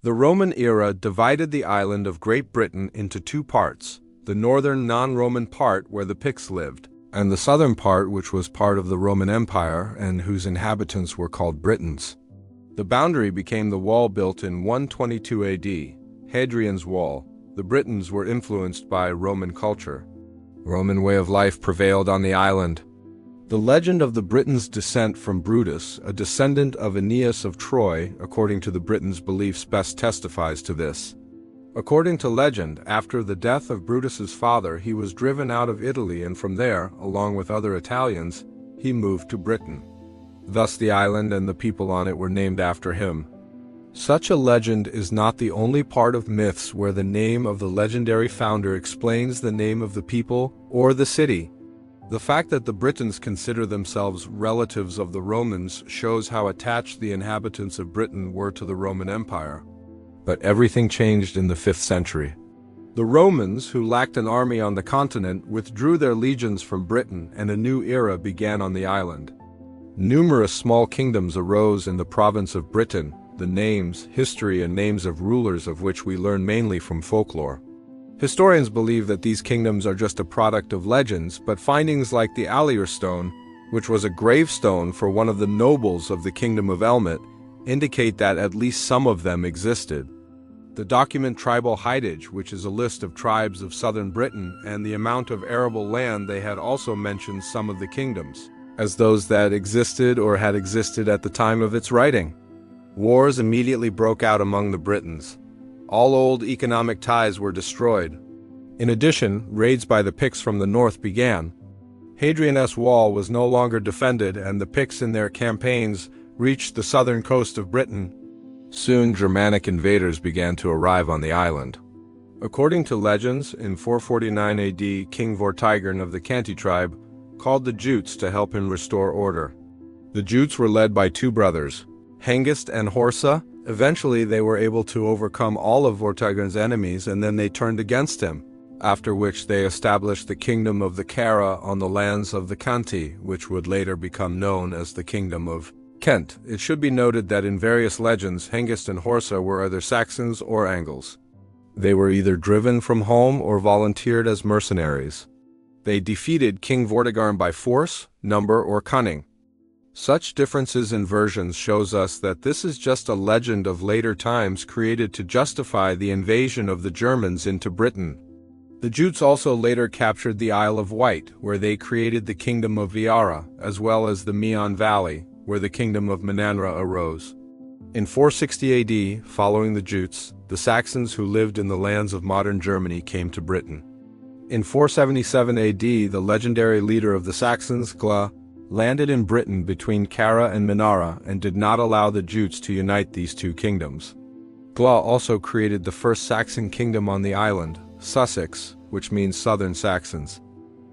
The Roman era divided the island of Great Britain into two parts, the northern non-Roman part where the Picts lived, and the southern part which was part of the Roman Empire and whose inhabitants were called Britons. The boundary became the wall built in 122 AD, Hadrian's Wall. The Britons were influenced by Roman culture. Roman way of life prevailed on the island. The legend of the Britons' descent from Brutus, a descendant of Aeneas of Troy, according to the Britons' beliefs, best testifies to this. According to legend, after the death of Brutus's father, he was driven out of Italy, and from there, along with other Italians, he moved to Britain. Thus the island and the people on it were named after him. Such a legend is not the only part of myths where the name of the legendary founder explains the name of the people or the city. The fact that the Britons consider themselves relatives of the Romans shows how attached the inhabitants of Britain were to the Roman Empire. But everything changed in the 5th century. The Romans, who lacked an army on the continent, withdrew their legions from Britain, and a new era began on the island. Numerous small kingdoms arose in the province of Britain, the names, history, and names of rulers of which we learn mainly from folklore. Historians believe that these kingdoms are just a product of legends, but findings like the Allier stone, which was a gravestone for one of the nobles of the kingdom of Elmet, indicate that at least some of them existed. The document Tribal Heitage, which is a list of tribes of southern Britain, and the amount of arable land they had, also mentions some of the kingdoms, as those that existed or had existed at the time of its writing. Wars immediately broke out among the Britons. All old economic ties were destroyed. In addition, raids by the Picts from the north began. Hadrian's Wall was no longer defended, and the Picts in their campaigns reached the southern coast of Britain. Soon Germanic invaders began to arrive on the island. According to legends, in 449 AD, King Vortigern of the Canti tribe called the Jutes to help him restore order. The Jutes were led by two brothers, Hengist and Horsa. Eventually they were able to overcome all of Vortigern's enemies, and then they turned against him, after which they established the kingdom of the Cara on the lands of the Canti, which would later become known as the Kingdom of Kent. It should be noted that in various legends, Hengist and Horsa were either Saxons or Angles. They were either driven from home or volunteered as mercenaries. They defeated King Vortigern by force, number, or cunning. Such differences in versions shows us that this is just a legend of later times created to justify the invasion of the Germans into Britain. The Jutes also later captured the Isle of Wight, where they created the Kingdom of Viara, as well as the Meon Valley, where the Kingdom of Menandra arose. In 460 AD, following the Jutes, the Saxons who lived in the lands of modern Germany came to Britain. In 477 AD, the legendary leader of the Saxons, Gla, landed in Britain between Cara and Menara and did not allow the Jutes to unite these two kingdoms. Gla also created the first Saxon kingdom on the island, Sussex, which means Southern Saxons.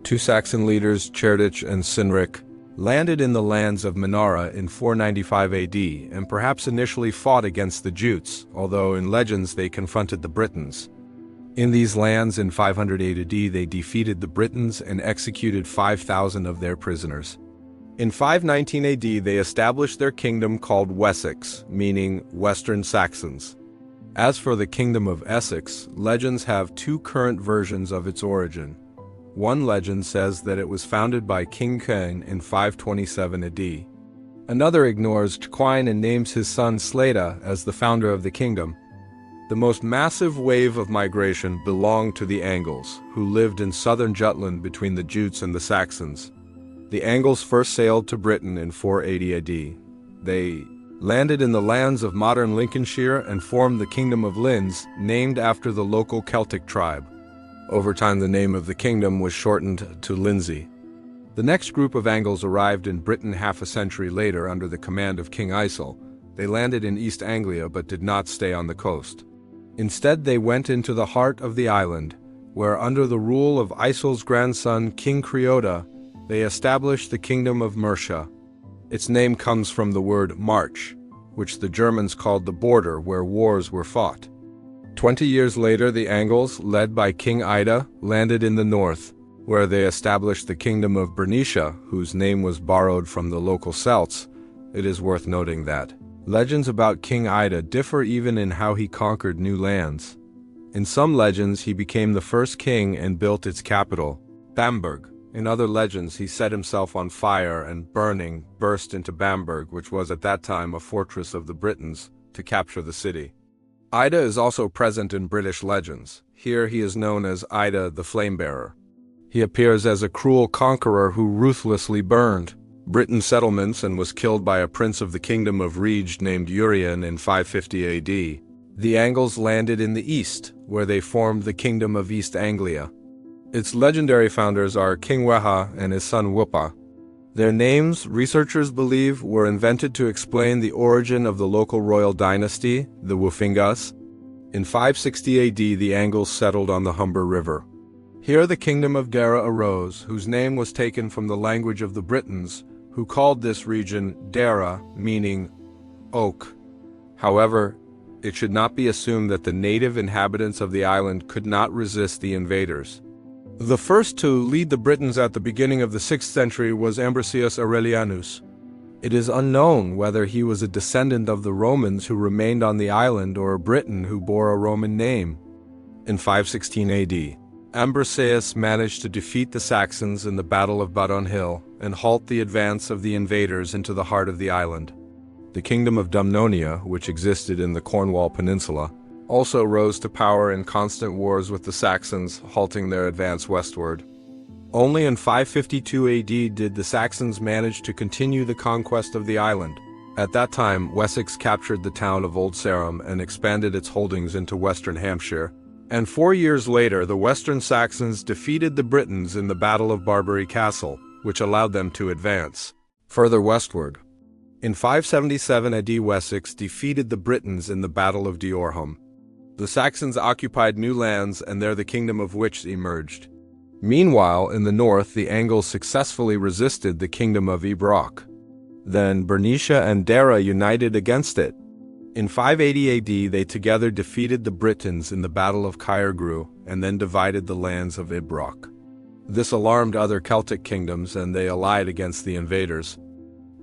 Two Saxon leaders, Cerdic and Cynric, landed in the lands of Menara in 495 AD and perhaps initially fought against the Jutes, although in legends they confronted the Britons. In these lands in 508 AD they defeated the Britons and executed 5,000 of their prisoners. In 519 AD they established their kingdom called Wessex, meaning Western Saxons. As for the Kingdom of Essex, legends have two current versions of its origin. One legend says that it was founded by King Cain in 527 AD. Another ignores Quine and names his son Sleda as the founder of the kingdom. The most massive wave of migration belonged to the Angles, who lived in southern Jutland between the Jutes and the Saxons. The Angles first sailed to Britain in 480 AD. They landed in the lands of modern Lincolnshire and formed the Kingdom of Linz, named after the local Celtic tribe. Over time the name of the kingdom was shortened to Lindsey. The next group of Angles arrived in Britain half a century later under the command of King Aysel. They landed in East Anglia but did not stay on the coast. Instead they went into the heart of the island, where under the rule of Aysel's grandson King Creota, they established the Kingdom of Mercia. Its name comes from the word march, which the Germans called the border where wars were fought. 20 years later the Angles, led by King Ida, landed in the north, where they established the Kingdom of Bernicia, whose name was borrowed from the local Celts. It is worth noting that Legends about King Ida differ even in how he conquered new lands. In some legends, he became the first king and built its capital, Bamberg. In other legends, he set himself on fire and, burning, burst into Bamberg, which was at that time a fortress of the Britons, to capture the city. Ida is also present in British legends. Here he is known as Ida the Flamebearer. He appears as a cruel conqueror who ruthlessly burned Britain settlements and was killed by a prince of the kingdom of Rege named Urien in 550 AD. The Angles landed in the east, where they formed the kingdom of East Anglia. Its legendary founders are King Weha and his son Wupa. Their names, researchers believe, were invented to explain the origin of the local royal dynasty, the Wufingas. In 560 AD, the Angles settled on the Humber River. Here the kingdom of Dara arose, whose name was taken from the language of the Britons, who called this region Dara, meaning oak. However, it should not be assumed that the native inhabitants of the island could not resist the invaders. The first to lead the Britons at the beginning of the 6th century was Ambrosius Aurelianus. It is unknown whether he was a descendant of the Romans who remained on the island or a Briton who bore a Roman name. In 516 AD, Ambrosius managed to defeat the Saxons in the Battle of Badon Hill and halt the advance of the invaders into the heart of the island. The kingdom of Dumnonia, which existed in the Cornwall Peninsula, also rose to power in constant wars with the Saxons, halting their advance westward. Only in 552 AD did the Saxons manage to continue the conquest of the island. At that time, Wessex captured the town of Old Sarum and expanded its holdings into western Hampshire. And 4 years later, the Western Saxons defeated the Britons in the Battle of Barbary Castle, which allowed them to advance further westward. In 577 AD, Wessex defeated the Britons in the Battle of Diorham. The Saxons occupied new lands, and there the kingdom of Witch emerged. Meanwhile, in the north, the Angles successfully resisted the kingdom of Ibroch. Then Bernicia and Dara united against it. In 580 AD, they together defeated the Britons in the Battle of Caergru and then divided the lands of Ibroch. This alarmed other Celtic kingdoms, and they allied against the invaders.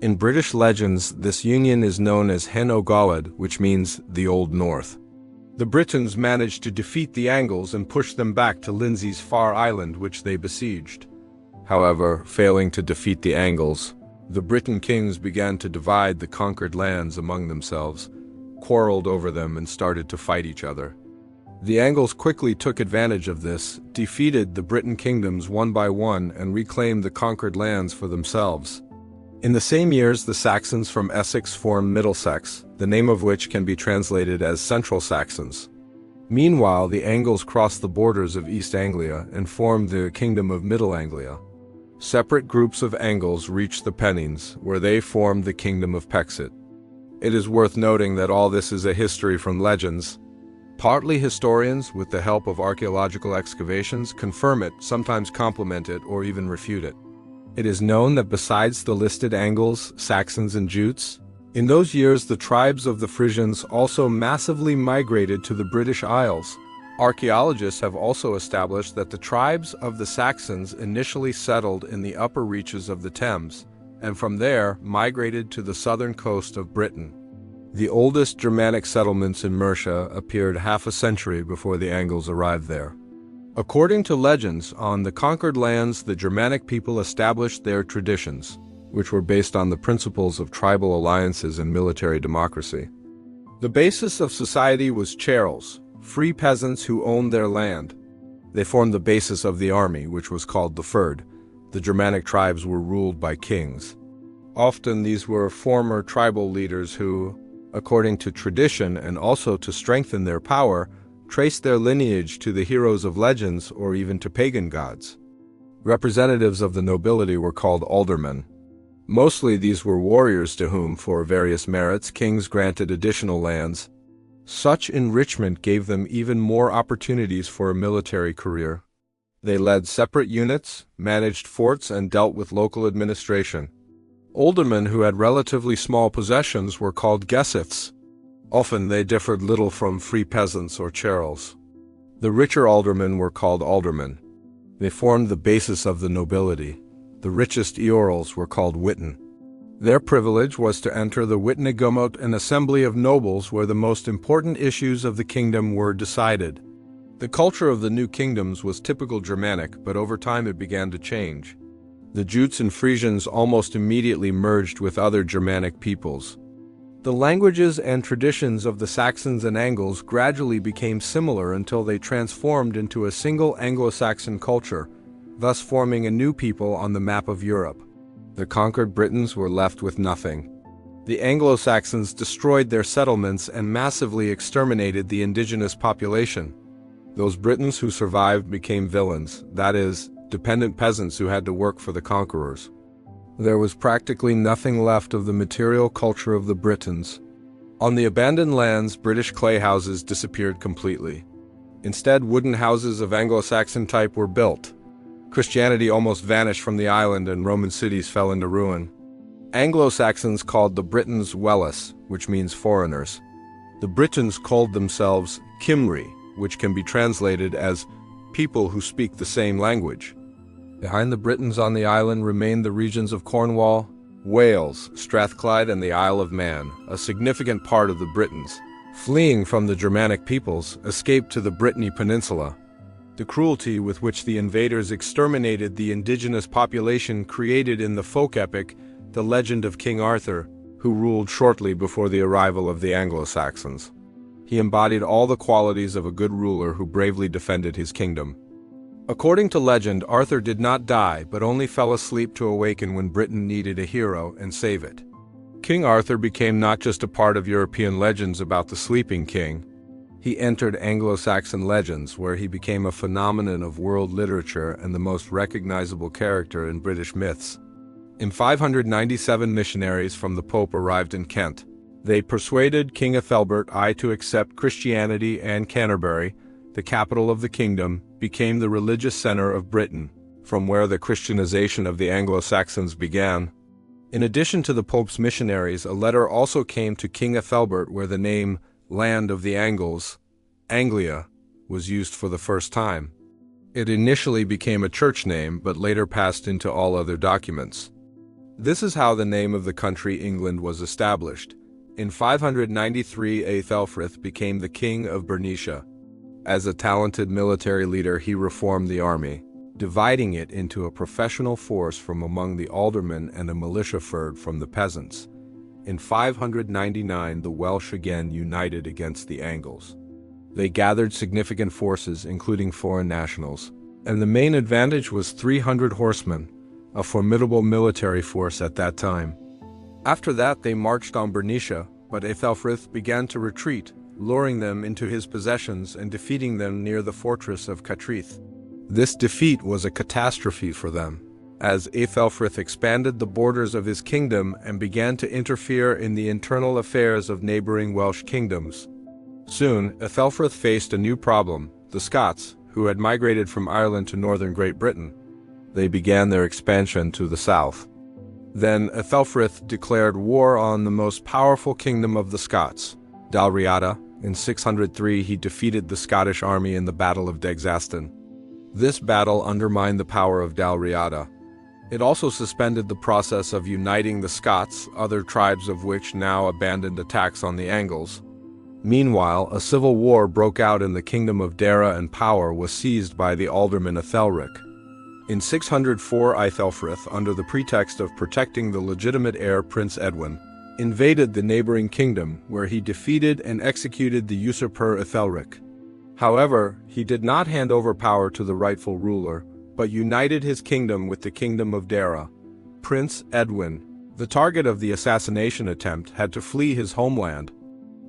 In British legends, this union is known as Hen Ogawad, which means the Old North. The Britons managed to defeat the Angles and push them back to Lindsey's Far Island, which they besieged. However, failing to defeat the Angles, the Briton kings began to divide the conquered lands among themselves, quarreled over them, and started to fight each other. The Angles quickly took advantage of this, defeated the Briton kingdoms one by one, and reclaimed the conquered lands for themselves. In the same years, the Saxons from Essex formed Middlesex, the name of which can be translated as Central Saxons. Meanwhile, the Angles crossed the borders of East Anglia and formed the Kingdom of Middle Anglia. Separate groups of Angles reached the Pennines, where they formed the Kingdom of Pexit. It is worth noting that all this is a history from legends. Partly historians, with the help of archaeological excavations, confirm it, sometimes complement it, or even refute it. It is known that besides the listed Angles, Saxons, and Jutes, in those years the tribes of the Frisians also massively migrated to the British Isles. Archaeologists have also established that the tribes of the Saxons initially settled in the upper reaches of the Thames, and from there migrated to the southern coast of Britain. The oldest Germanic settlements in Mercia appeared half a century before the Angles arrived there. According to legends, on the conquered lands the Germanic people established their traditions, which were based on the principles of tribal alliances and military democracy. The basis of society was ceorls, free peasants who owned their land. They formed the basis of the army, which was called the fyrd. The Germanic tribes were ruled by kings. Often these were former tribal leaders who, according to tradition and also to strengthen their power, traced their lineage to the heroes of legends or even to pagan gods. Representatives of the nobility were called aldermen. Mostly these were warriors to whom, for various merits, kings granted additional lands. Such enrichment gave them even more opportunities for a military career. They led separate units, managed forts, and dealt with local administration. Aldermen who had relatively small possessions were called gesifs. Often they differed little from free peasants or ceorls. The richer aldermen were called aldermen. They formed the basis of the nobility. The richest eorls were called witan. Their privilege was to enter the Witnagemot, an assembly of nobles where the most important issues of the kingdom were decided. The culture of the new kingdoms was typical Germanic, but over time it began to change. The Jutes and Frisians almost immediately merged with other Germanic peoples. The languages and traditions of the Saxons and Angles gradually became similar until they transformed into a single Anglo-Saxon culture, thus forming a new people on the map of Europe. The conquered Britons were left with nothing. The Anglo-Saxons destroyed their settlements and massively exterminated the indigenous population. Those Britons who survived became villains, that is, dependent peasants who had to work for the conquerors. There was practically nothing left of the material culture of the Britons. On the abandoned lands, British clay houses disappeared completely. Instead, wooden houses of Anglo-Saxon type were built. Christianity almost vanished from the island and Roman cities fell into ruin. Anglo-Saxons called the Britons Wellis, which means foreigners. The Britons called themselves Cymri, which can be translated as people who speak the same language. Behind the Britons on the island remained the regions of Cornwall, Wales, Strathclyde, and the Isle of Man, a significant part of the Britons, fleeing from the Germanic peoples, escaped to the Brittany Peninsula. The cruelty with which the invaders exterminated the indigenous population created in the folk epic the legend of King Arthur, who ruled shortly before the arrival of the Anglo-Saxons. He embodied all the qualities of a good ruler who bravely defended his kingdom. According to legend, Arthur did not die, but only fell asleep to awaken when Britain needed a hero and save it. King Arthur became not just a part of European legends about the sleeping king. He entered Anglo-Saxon legends, where he became a phenomenon of world literature and the most recognizable character in British myths. In 597, missionaries from the Pope arrived in Kent. They persuaded King Ethelbert I to accept Christianity, and Canterbury, the capital of the kingdom, became the religious center of Britain, from where the Christianization of the Anglo-Saxons began. In addition to the Pope's missionaries, a letter also came to King Ethelbert where the name Land of the Angles, Anglia, was used for the first time. It initially became a church name, but later passed into all other documents. This is how the name of the country England was established. In 593, Aethelfrith became the king of Bernicia. As a talented military leader, he reformed the army, dividing it into a professional force from among the aldermen and a militia fyrd from the peasants. In 599, the Welsh again united against the Angles. They gathered significant forces, including foreign nationals, and the main advantage was 300 horsemen, a formidable military force at that time. After that, they marched on Bernicia, but Aethelfrith began to retreat, luring them into his possessions and defeating them near the fortress of Catrith. This defeat was a catastrophe for them, as Aethelfrith expanded the borders of his kingdom and began to interfere in the internal affairs of neighboring Welsh kingdoms. Soon, Aethelfrith faced a new problem: the Scots, who had migrated from Ireland to northern Great Britain. They began their expansion to the south. Then Aethelfrith declared war on the most powerful kingdom of the Scots, Dalriada. In 603, he defeated the Scottish army in the Battle of Degsastan. This battle undermined the power of Dalriada. It also suspended the process of uniting the Scots, other tribes of which now abandoned attacks on the Angles. Meanwhile, a civil war broke out in the kingdom of Dara, and power was seized by the alderman Ethelric. In 604, Aethelfrith, under the pretext of protecting the legitimate heir Prince Edwin, invaded the neighboring kingdom, where he defeated and executed the usurper Ethelric. However, he did not hand over power to the rightful ruler, but united his kingdom with the kingdom of Dara. Prince Edwin, the target of the assassination attempt, had to flee his homeland.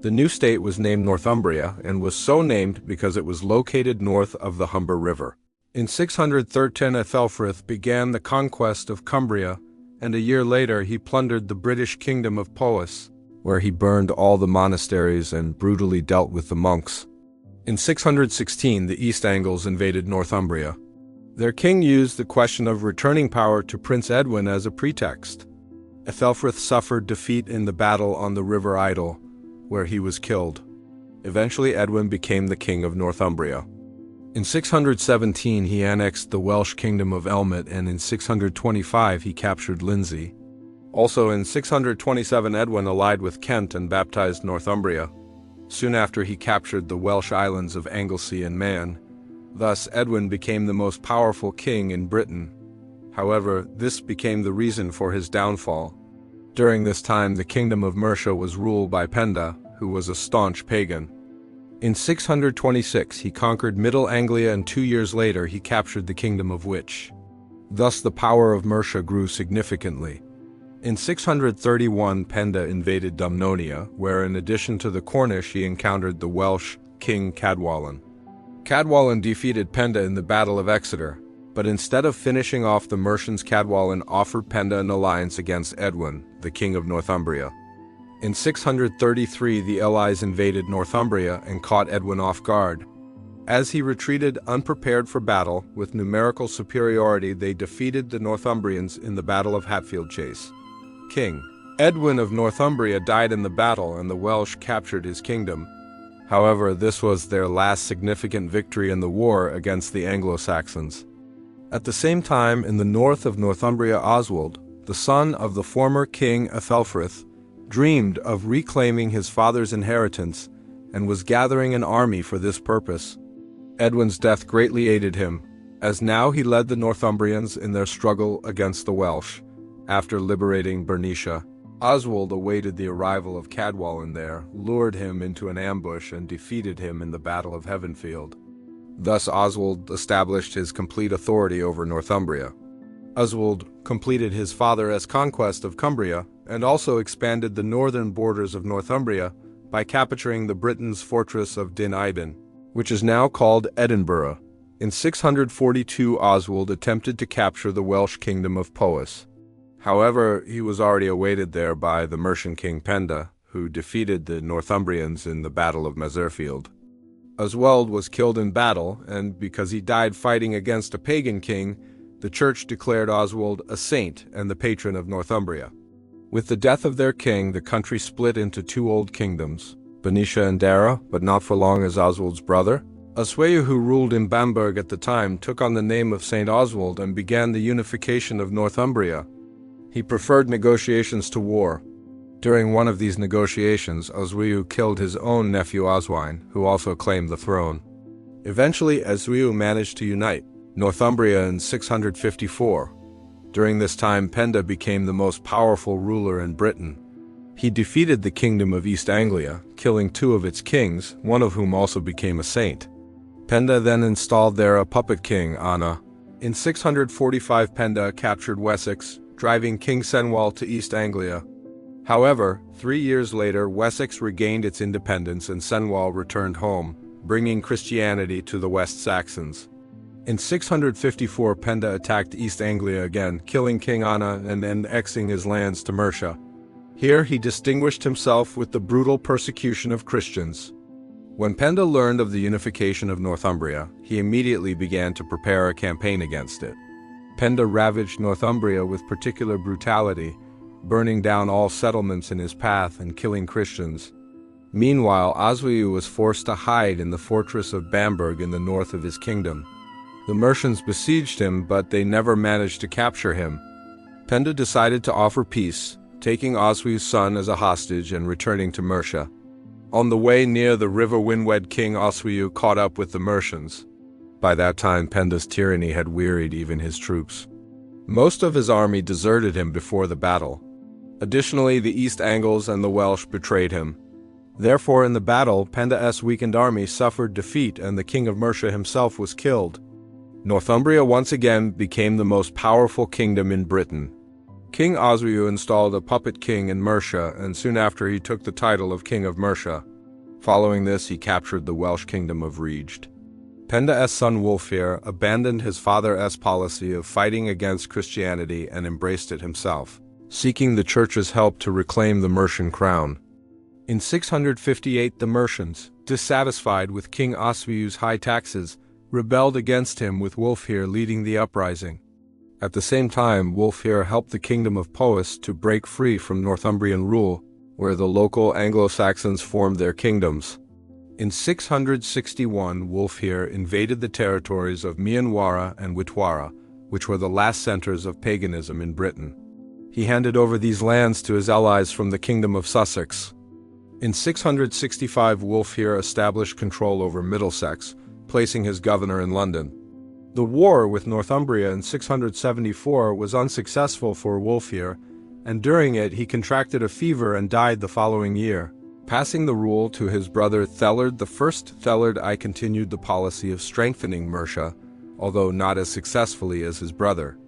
The new state was named Northumbria, and was so named because it was located north of the Humber River. In 613, Aethelfrith began the conquest of Cumbria, and a year later he plundered the British kingdom of Powys, where he burned all the monasteries and brutally dealt with the monks. In 616, the East Angles invaded Northumbria. Their king used the question of returning power to Prince Edwin as a pretext. Aethelfrith suffered defeat in the battle on the River Idle, where he was killed. Eventually, Edwin became the king of Northumbria. In 617, he annexed the Welsh kingdom of Elmet, and in 625 he captured Lindsey. Also in 627 Edwin allied with Kent and baptized Northumbria. Soon after he captured the Welsh islands of Anglesey and Man. Thus Edwin became the most powerful king in Britain. However, this became the reason for his downfall. During this time the kingdom of Mercia was ruled by Penda, who was a staunch pagan. In 626 he conquered Middle Anglia and 2 years later he captured the kingdom of Witch. Thus the power of Mercia grew significantly. In 631 Penda invaded Dumnonia, where in addition to the Cornish he encountered the Welsh king Cadwallon. Cadwallon defeated Penda in the Battle of Exeter, but instead of finishing off the Mercians, Cadwallon offered Penda an alliance against Edwin, the king of Northumbria. In 633 the allies invaded Northumbria and caught Edwin off guard. As he retreated unprepared for battle, with numerical superiority they defeated the Northumbrians in the Battle of Hatfield Chase. King Edwin of Northumbria died in the battle and the Welsh captured his kingdom. However, this was their last significant victory in the war against the Anglo-Saxons. At the same time, in the north of Northumbria, Oswald, the son of the former king Ethelfrith, dreamed of reclaiming his father's inheritance and was gathering an army for this purpose. Edwin's death greatly aided him, as now he led the Northumbrians in their struggle against the Welsh. After liberating Bernicia, Oswald awaited the arrival of Cadwallon there, lured him into an ambush and defeated him in the Battle of Heavenfield. Thus Oswald established his complete authority over Northumbria. Oswald completed his father's conquest of Cumbria and also expanded the northern borders of Northumbria by capturing the Britons' fortress of Dyn Eiben, which is now called Edinburgh. In 642 Oswald attempted to capture the Welsh kingdom of Powys. However, he was already awaited there by the Mercian king Penda, who defeated the Northumbrians in the Battle of Maserfield. Oswald was killed in battle, and because he died fighting against a pagan king, the church declared Oswald a saint and the patron of Northumbria. With the death of their king, the country split into two old kingdoms, Bernicia and Dara, but not for long, as Oswald's brother. Oswiu, who ruled in Bamberg at the time, took on the name of Saint Oswald and began the unification of Northumbria. He preferred negotiations to war. During one of these negotiations, Oswiu killed his own nephew Oswine, who also claimed the throne. Eventually, Oswiu managed to unite Northumbria in 654. During this time, Penda became the most powerful ruler in Britain. He defeated the kingdom of East Anglia, killing 2 of its kings, one of whom also became a saint. Penda then installed there a puppet king, Anna. In 645 Penda captured Wessex, driving King Cenwalh to East Anglia. However, 3 years later Wessex regained its independence and Cenwalh returned home, bringing Christianity to the West Saxons. In 654 Penda attacked East Anglia again, killing King Anna and annexing his lands to Mercia. Here he distinguished himself with the brutal persecution of Christians. When Penda learned of the unification of Northumbria, he immediately began to prepare a campaign against it. Penda ravaged Northumbria with particular brutality, burning down all settlements in his path and killing Christians. Meanwhile, Oswiu was forced to hide in the fortress of Bamberg in the north of his kingdom. The Mercians besieged him, but they never managed to capture him. Penda decided to offer peace, taking Oswiu's son as a hostage and returning to Mercia. On the way near the river Winwed, King Oswiu caught up with the Mercians. By that time, Penda's tyranny had wearied even his troops. Most of his army deserted him before the battle. Additionally, the East Angles and the Welsh betrayed him. Therefore, in the battle, Penda's weakened army suffered defeat and the king of Mercia himself was killed. Northumbria once again became the most powerful kingdom in Britain. King Oswiu installed a puppet king in Mercia, and soon after he took the title of King of Mercia. Following this, he captured the Welsh kingdom of Rheged. Penda's son Wulfhere abandoned his father's policy of fighting against Christianity and embraced it himself, seeking the church's help to reclaim the Mercian crown. In 658 the Mercians, dissatisfied with King Oswiu's high taxes, rebelled against him, with Wulfhere leading the uprising. At the same time, Wulfhere helped the kingdom of Powys to break free from Northumbrian rule, where the local Anglo-Saxons formed their kingdoms. In 661, Wulfhere invaded the territories of Mianwara and Witwara, which were the last centers of paganism in Britain. He handed over these lands to his allies from the Kingdom of Sussex. In 665, Wulfhere established control over Middlesex, placing his governor in London. The war with Northumbria in 674 was unsuccessful for Wulfhere, and during it he contracted a fever and died the following year. Passing the rule to his brother Thellard I, Thellard I continued the policy of strengthening Mercia, although not as successfully as his brother.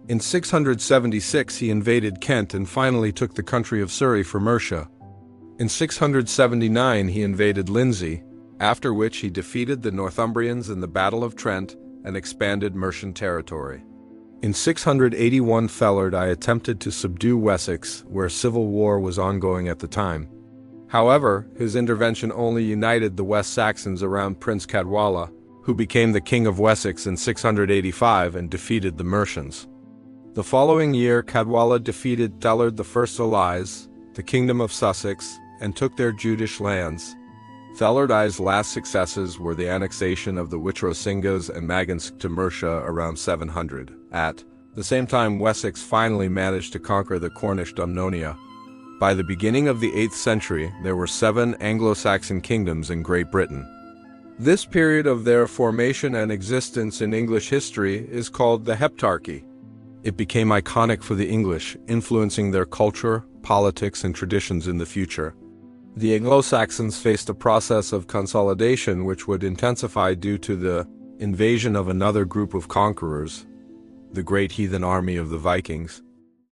In 676 he invaded Kent and finally took the country of Surrey for Mercia. In 679 he invaded Lindsey, after which he defeated the Northumbrians in the Battle of Trent and expanded Mercian territory. In 681 Thellard I attempted to subdue Wessex, where civil war was ongoing at the time. However, his intervention only united the West Saxons around Prince Cadwalla, who became the King of Wessex in 685 and defeated the Mercians. The following year Cadwalla defeated Thellard I's allies, the Kingdom of Sussex, and took their Jutish lands. Thellard I's last successes were the annexation of the Witrosingas and Magansk to Mercia around 700. At the same time, Wessex finally managed to conquer the Cornish Dumnonia. By the beginning of the 8th century, there were 7 Anglo-Saxon kingdoms in Great Britain. This period of their formation and existence in English history is called the Heptarchy. It became iconic for the English, influencing their culture, politics, and traditions in the future. The Anglo-Saxons faced a process of consolidation which would intensify due to the invasion of another group of conquerors, the great heathen army of the Vikings.